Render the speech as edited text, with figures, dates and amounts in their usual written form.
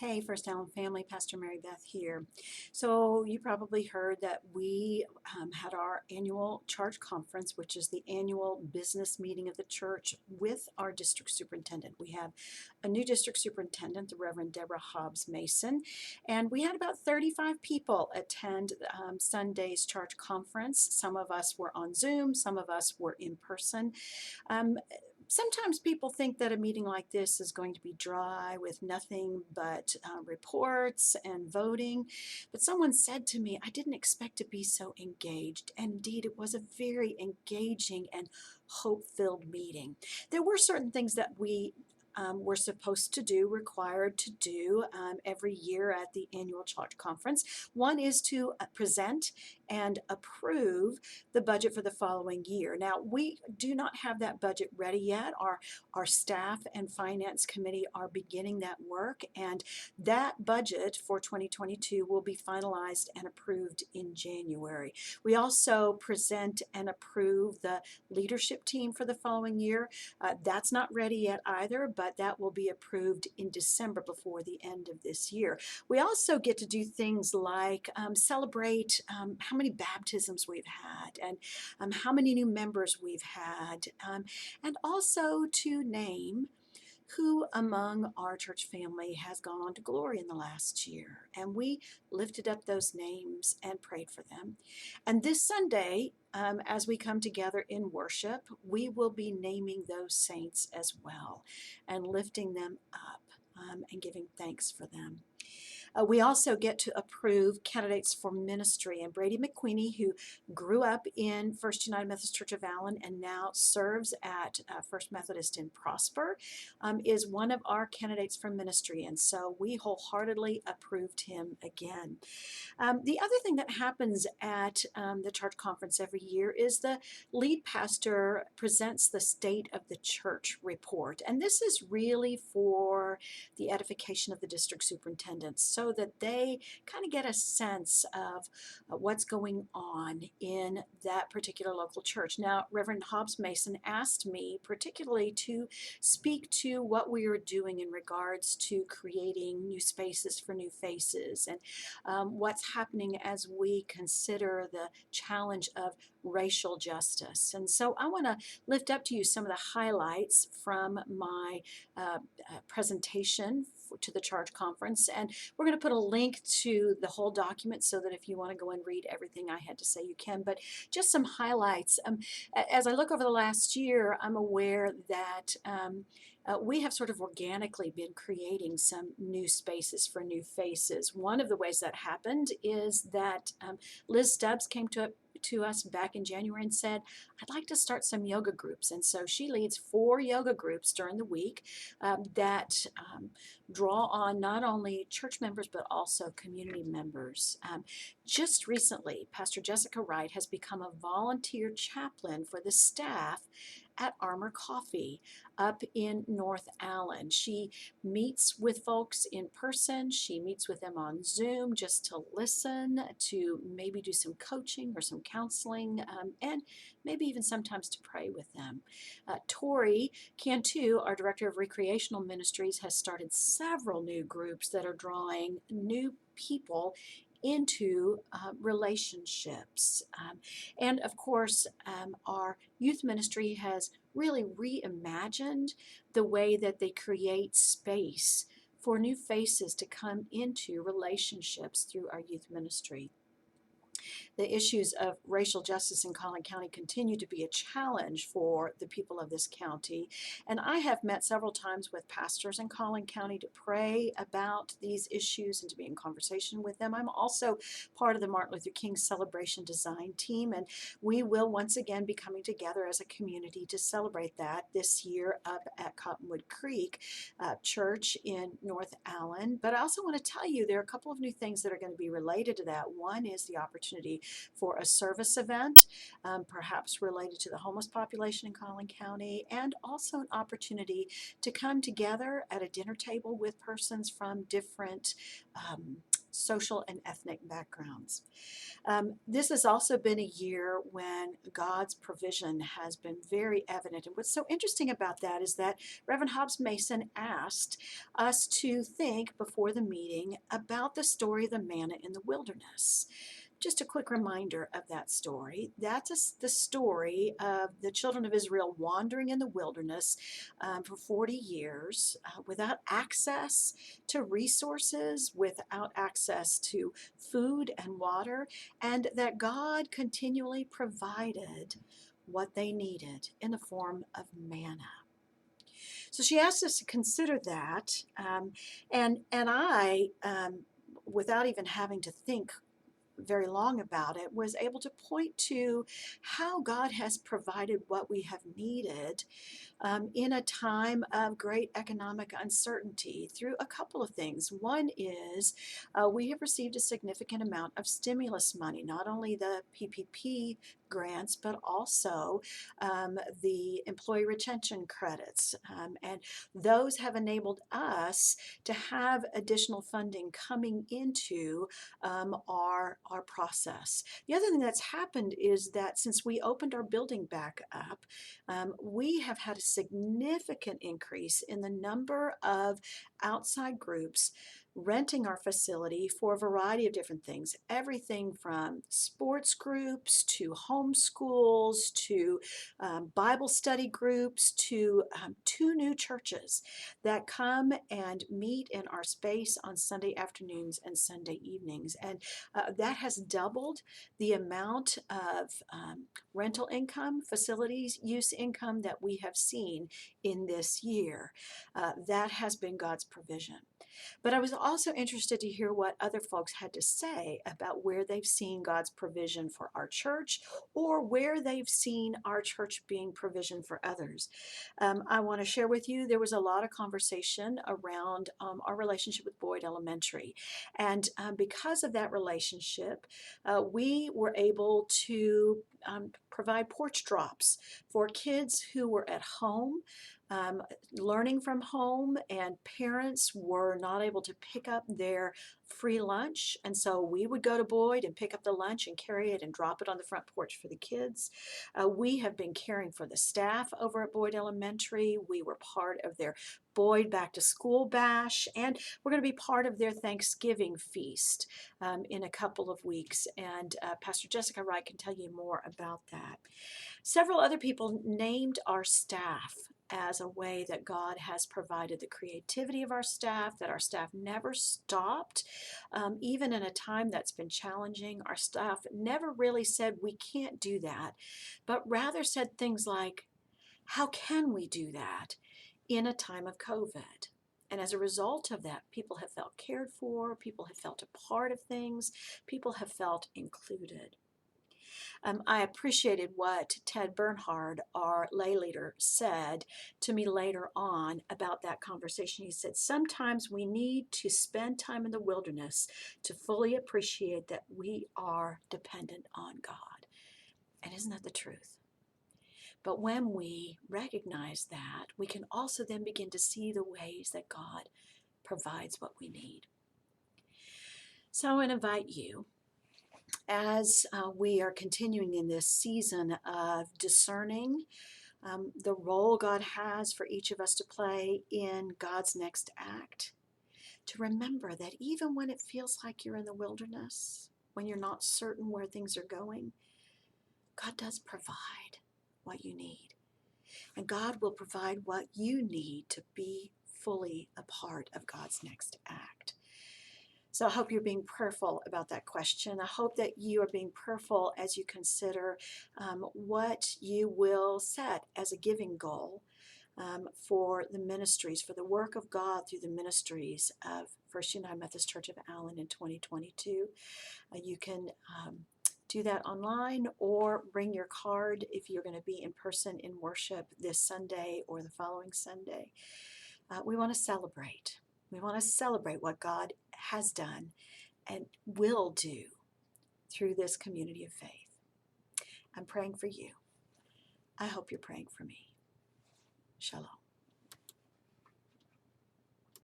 Hey, First Allen family, Pastor Mary Beth here. So you probably heard that we had our annual charge conference, which is the annual business meeting of the church with our district superintendent. We have a new district superintendent, the Reverend Deborah Hobbs Mason, and we had about 35 people attend Sunday's charge conference. Some of us were on Zoom, some of us were in person. Um, Sometimes people think that a meeting like this is going to be dry with nothing but reports and voting. But someone said to me, I didn't expect to be so engaged. And indeed, it was a very engaging and hope-filled meeting. There were certain things that we were supposed to do, required to do every year at the annual charge conference. One is to present and approve the budget for the following year. Now, we do not have that budget ready yet. Our staff and finance committee are beginning that work, and that budget for 2022 will be finalized and approved in January. We also present and approve the leadership team for the following year. That's not ready yet either, but that will be approved in December before the end of this year. We also get to do things like celebrate how many baptisms we've had and how many new members we've had, and also to name who among our church family has gone on to glory in the last year. And we lifted up those names and prayed for them. And this Sunday, as we come together in worship, we will be naming those saints as well and lifting them up and giving thanks for them. We also get to approve candidates for ministry, and Brady McQueenie, who grew up in First United Methodist Church of Allen and now serves at First Methodist in Prosper, is one of our candidates for ministry, and so we wholeheartedly approved him again. The other thing that happens at the church conference every year is the lead pastor presents the state of the church report, and this is really for the edification of the district superintendents so that they kind of get a sense of what's going on in that particular local church. Now, Reverend Hobbs Mason asked me particularly to speak to what we are doing in regards to creating new spaces for new faces and what's happening as we consider the challenge of racial justice. And so I want to lift up to you some of the highlights from my presentation to the charge conference, and we're going to put a link to the whole document so that if you want to go and read everything I had to say, you can. But just some highlights. As I look over the last year, I'm aware that we have sort of organically been creating some new spaces for new faces. One of the ways that happened is that Liz Stubbs came to us back in January and said, I'd like to start some yoga groups. And so she leads 4 yoga groups during the week that draw on not only church members but also community members. Just recently, Pastor Jessica Wright has become a volunteer chaplain for the staff at Armor Coffee up in North Allen. She meets with folks in person. She meets with them on Zoom just to listen, to maybe do some coaching or some counseling, and maybe even sometimes to pray with them. Tori Cantu, our Director of Recreational Ministries, has started several new groups that are drawing new people into relationships. And of course, our youth ministry has really reimagined the way that they create space for new faces to come into relationships through our youth ministry. The issues of racial justice in Collin County continue to be a challenge for the people of this county. And I have met several times with pastors in Collin County to pray about these issues and to be in conversation with them. I'm also part of the Martin Luther King Celebration Design Team, and we will once again be coming together as a community to celebrate that this year up at Cottonwood Creek Church in North Allen. But I also want to tell you there are a couple of new things that are going to be related to that. One is the opportunity for a service event, perhaps related to the homeless population in Collin County, and also an opportunity to come together at a dinner table with persons from different social and ethnic backgrounds. This has also been a year when God's provision has been very evident. And what's so interesting about that is that Reverend Hobbs Mason asked us to think before the meeting about the story of the manna in the wilderness. Just a quick reminder of that story. That's the story of the children of Israel wandering in the wilderness for 40 years without access to resources, without access to food and water, and that God continually provided what they needed in the form of manna. So she asked us to consider that, and I, without even having to think very long about it, was able to point to how God has provided what we have needed in a time of great economic uncertainty through a couple of things. One is we have received a significant amount of stimulus money, not only the PPP grants, but also the employee retention credits. And those have enabled us to have additional funding coming into our process. The other thing that's happened is that since we opened our building back up, we have had a significant increase in the number of outside groups renting our facility for a variety of different things. Everything from sports groups to homeschools to Bible study groups to 2 new churches that come and meet in our space on Sunday afternoons and Sunday evenings. And that has doubled the amount of rental income, facilities use income that we have seen in this year. That has been God's provision. But I was also interested to hear what other folks had to say about where they've seen God's provision for our church or where they've seen our church being provision for others. I want to share with you, there was a lot of conversation around our relationship with Boyd Elementary. And because of that relationship, we were able to provide porch drops for kids who were at home, learning from home, and parents were not able to pick up their free lunch. And so we would go to Boyd and pick up the lunch and carry it and drop it on the front porch for the kids. We have been caring for the staff over at Boyd Elementary. We were part of their Boyd Back to School Bash, and we're going to be part of their Thanksgiving feast in a couple of weeks. And Pastor Jessica Wright can tell you more about that. Several other people named our staff as a way that God has provided the creativity of our staff, that our staff never stopped. Even in a time that's been challenging, our staff never really said, we can't do that, but rather said things like, how can we do that in a time of COVID? And as a result of that, people have felt cared for, people have felt a part of things, people have felt included. I appreciated what Ted Bernhard, our lay leader, said to me later on about that conversation. He said, sometimes we need to spend time in the wilderness to fully appreciate that we are dependent on God. And isn't that the truth? But when we recognize that, we can also then begin to see the ways that God provides what we need. So I want to invite you, as we are continuing in this season of discerning the role God has for each of us to play in God's next act, to remember that even when it feels like you're in the wilderness, when you're not certain where things are going, God does provide what you need. And God will provide what you need to be fully a part of God's next act. So I hope you're being prayerful about that question. I hope that you are being prayerful as you consider what you will set as a giving goal for the ministries, for the work of God through the ministries of First United Methodist Church of Allen in 2022. You can do that online or bring your card if you're going to be in person in worship this Sunday or the following Sunday. We want to celebrate. We want to celebrate what God has done and will do through this community of faith. I'm praying for you. I hope you're praying for me. Shalom.